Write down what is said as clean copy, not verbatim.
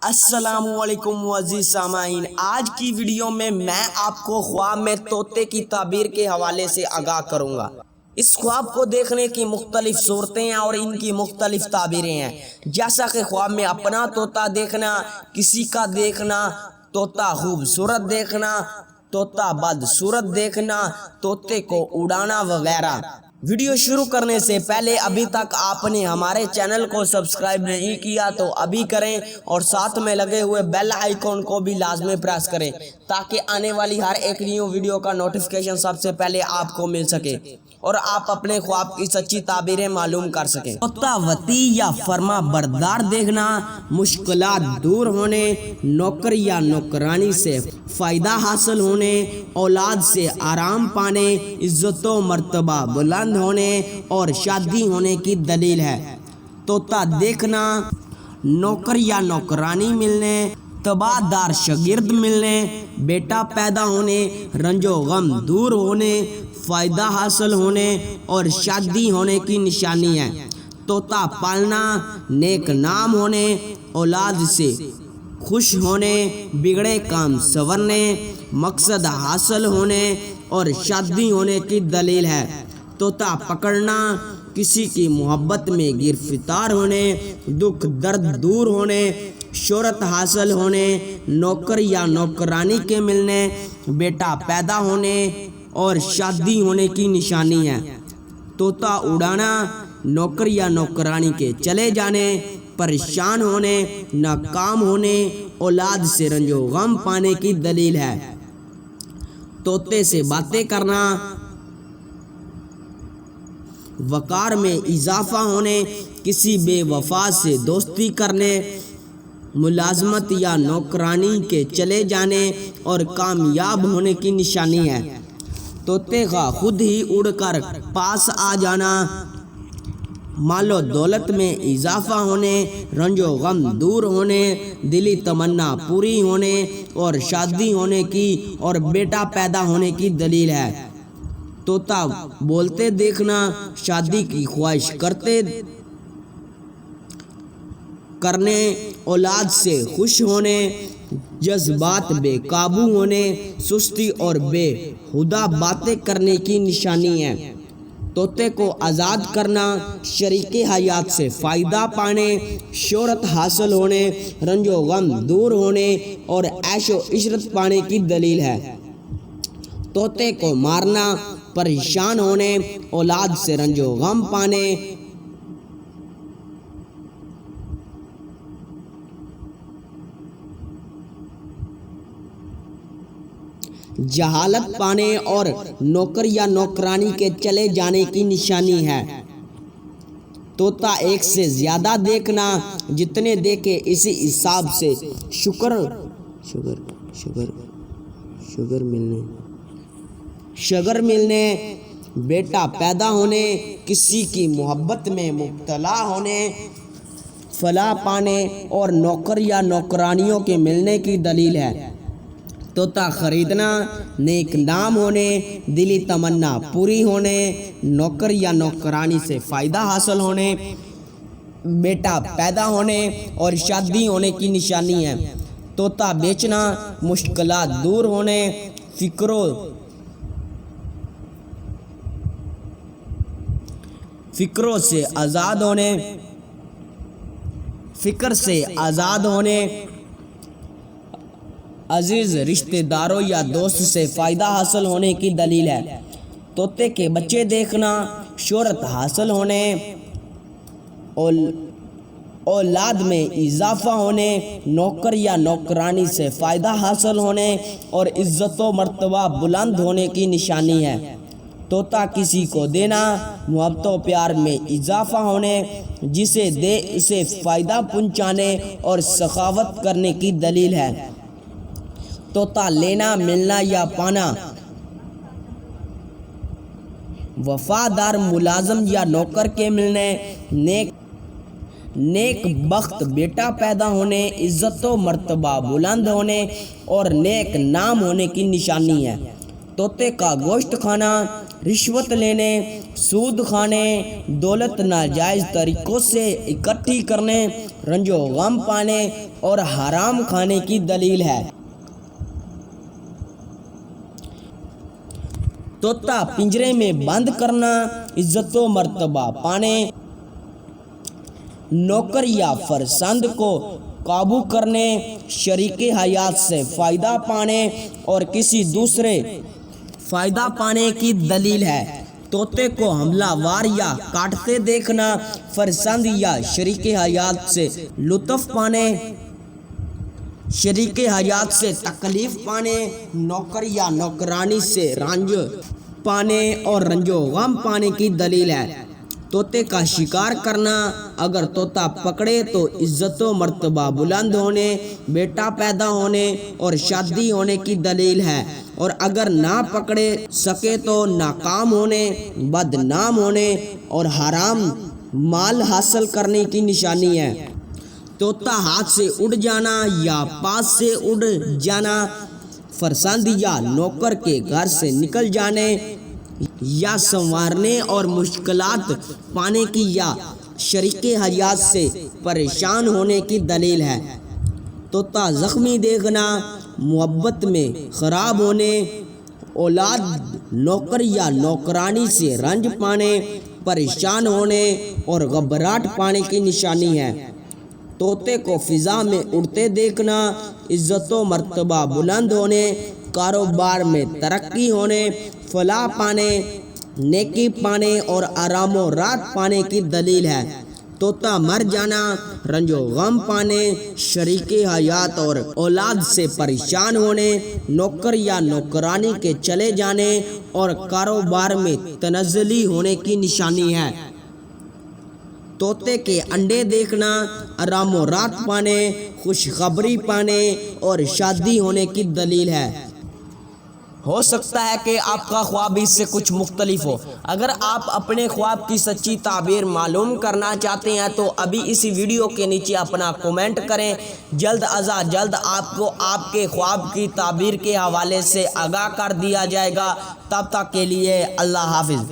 السلام علیکم عزیز سامعین، آج کی ویڈیو میں آپ کو خواب میں طوطے کی تعبیر کے حوالے سے آگاہ کروں گا۔ اس خواب کو دیکھنے کی مختلف صورتیں ہیں اور ان کی مختلف تعبیریں ہیں، جیسا کہ خواب میں اپنا طوطا دیکھنا، کسی کا دیکھنا، طوطا خوبصورت دیکھنا، طوطا بدصورت دیکھنا، طوطے کو اڑانا وغیرہ۔ ویڈیو شروع کرنے سے پہلے ابھی تک آپ نے ہمارے چینل کو سبسکرائب نہیں کیا تو ابھی کریں اور ساتھ میں لگے ہوئے بیل آئیکن کو بھی لازمی پریس کریں تاکہ آنے والی ہر ایک نیو ویڈیو کا نوٹیفیکیشن سب سے پہلے آپ کو مل سکے اور آپ اپنے خواب کی سچی تعبیریں معلوم کر سکیں۔ طوطا وطی یا فرما بردار دیکھنا، مشکلات دور ہونے، نوکر یا نوکرانی سے فائدہ حاصل ہونے، اولاد سے آرام پانے، عزت و مرتبہ بلند ہونے اور شادی ہونے کی دلیل ہے۔ طوطا دیکھنا، نوکر یا نوکرانی ملنے، تباہ دار شاگرد ملنے، بیٹا پیدا ہونے، رنج و غم دور ہونے، فائدہ حاصل ہونے اور شادی ہونے کی نشانی ہے۔ طوطا پالنا، نیک نام ہونے، اولاد سے خوش ہونے، بگڑے کام سنورنے، مقصد حاصل ہونے اور شادی ہونے کی دلیل ہے۔ طوطا پکڑنا، کسی کی محبت میں گرفتار ہونے، دکھ درد دور ہونے، شہرت حاصل ہونے، نوکر یا نوکرانی کے ملنے، بیٹا پیدا ہونے اور شادی ہونے کی نشانی ہے۔ طوطا اڑانا، نوکر یا نوکرانی کے چلے جانے، پریشان ہونے، ناکام ہونے، اولاد سے رنج و غم پانے کی دلیل ہے۔ طوطے سے باتیں کرنا، وقار میں اضافہ ہونے، کسی بے وفا سے دوستی کرنے، ملازمت یا نوکرانی کے چلے جانے اور کامیاب ہونے کی نشانی ہے۔ طوطے کا خود ہی اڑ کر پاس آ جانا، مال و دولت میں اضافہ ہونے، رنج و غم دور ہونے، دلی تمنا پوری ہونے اور شادی ہونے کی اور بیٹا پیدا ہونے کی دلیل ہے۔ طوطا بولتے دیکھنا، شادی کی خواہش کرنے، اولاد سے خوش ہونے، جذبات بے قابو ہونے، سستی اور بے ہودہ باتیں کرنے کی نشانی ہے۔ طوطے کو آزاد کرنا، شریک حیات سے فائدہ پانے، شہرت حاصل ہونے، رنج و غم دور ہونے اور عیش و عشرت پانے کی دلیل ہے۔ طوطے کو مارنا، پریشان ہونے، اولاد سے رنج و غم پانے، جہالت پانے اور نوکر یا نوکرانی کے چلے جانے کی نشانی ہے۔ طوطا ایک سے زیادہ دیکھنا، جتنے دیکھے اسی حساب سے شگر ملنے، بیٹا پیدا ہونے، کسی کی محبت میں مبتلا ہونے، فلاح پانے اور نوکر یا نوکرانیوں کے ملنے کی دلیل ہے۔ طوطا خریدنا، نیک نام ہونے، دلی تمنا پوری ہونے، نوکر یا نوکرانی سے فائدہ حاصل ہونے، بیٹا پیدا ہونے اور شادی ہونے کی نشانی ہے۔ طوطا بیچنا، مشکلات دور ہونے، فکر سے آزاد ہونے، عزیز رشتہ داروں یا دوست سے فائدہ حاصل ہونے کی دلیل ہے۔ طوطے کے بچے دیکھنا، شہرت حاصل ہونے، اولاد میں اضافہ ہونے، نوکر یا نوکرانی سے فائدہ حاصل ہونے اور عزت و مرتبہ بلند ہونے کی نشانی ہے۔ طوطا کسی کو دینا، محبت و پیار میں اضافہ ہونے، جسے دے اسے فائدہ پہنچانے اور سخاوت کرنے کی دلیل ہے۔ طوطا لینا، ملنا یا پانا، وفادار ملازم یا نوکر کے ملنے، نیک بخت بیٹا پیدا ہونے، عزت و مرتبہ بلند ہونے اور نیک نام ہونے کی نشانی ہے۔ طوطے کا گوشت کھانا، رشوت لینے، سود کھانے، دولت ناجائز طریقوں سے اکٹھی کرنے، رنج و غم پانے اور حرام کھانے کی دلیل ہے۔ طوطا پنجرے میں بند کرنا، عزت و مرتبہ پانے، نوکر یا فرزند کو قابو کرنے، شریک حیات سے فائدہ پانے اور کسی دوسرے فائدہ پانے کی دلیل ہے۔ طوطے کو حملہ وار یا کاٹتے دیکھنا، فرزند یا شریک حیات سے لطف پانے، شریک حیات سے تکلیف پانے، نوکر یا نوکرانی سے رنج پانے اور رنج و غم پانے کی دلیل ہے۔ طوطے کا شکار کرنا، اگر طوطا پکڑے تو عزت و مرتبہ بلند ہونے، بیٹا پیدا ہونے اور شادی ہونے کی دلیل ہے، اور اگر نہ پکڑے سکے تو ناکام ہونے، بدنام ہونے اور حرام مال حاصل کرنے کی نشانی ہے۔ طوطا ہاتھ سے اڑ جانا یا پاس سے اڑ جانا، فرزند یا نوکر کے گھر سے نکل جانے یا سنوارنے اور مشکلات پانے کی یا شریک حیات سے پریشان ہونے کی دلیل ہے۔ طوطا زخمی دیکھنا، محبت میں خراب ہونے، اولاد، نوکر یا نوکرانی سے رنج پانے، پریشان ہونے اور گھبراہٹ پانے کی نشانی ہے۔ طوطے کو فضا میں اڑتے دیکھنا، عزت و مرتبہ بلند ہونے، کاروبار میں ترقی ہونے، فلاح پانے، نیکی پانے اور آرام و راحت پانے کی دلیل ہے۔ طوطا مر جانا، رنج و غم پانے، شریک حیات اور اولاد سے پریشان ہونے، نوکر یا نوکرانی کے چلے جانے اور کاروبار میں تنزلی ہونے کی نشانی ہے۔ طوطے کے انڈے دیکھنا، آرام و راحت پانے، خوشخبری پانے اور شادی ہونے کی دلیل ہے۔ ہو سکتا ہے کہ آپ کا خواب اس سے کچھ مختلف ہو۔ اگر آپ اپنے خواب کی سچی تعبیر معلوم کرنا چاہتے ہیں تو ابھی اس ویڈیو کے نیچے اپنا کومنٹ کریں۔ جلد از جلد آپ کو آپ کے خواب کی تعبیر کے حوالے سے آگاہ کر دیا جائے گا۔ تب تک کے لیے اللہ حافظ۔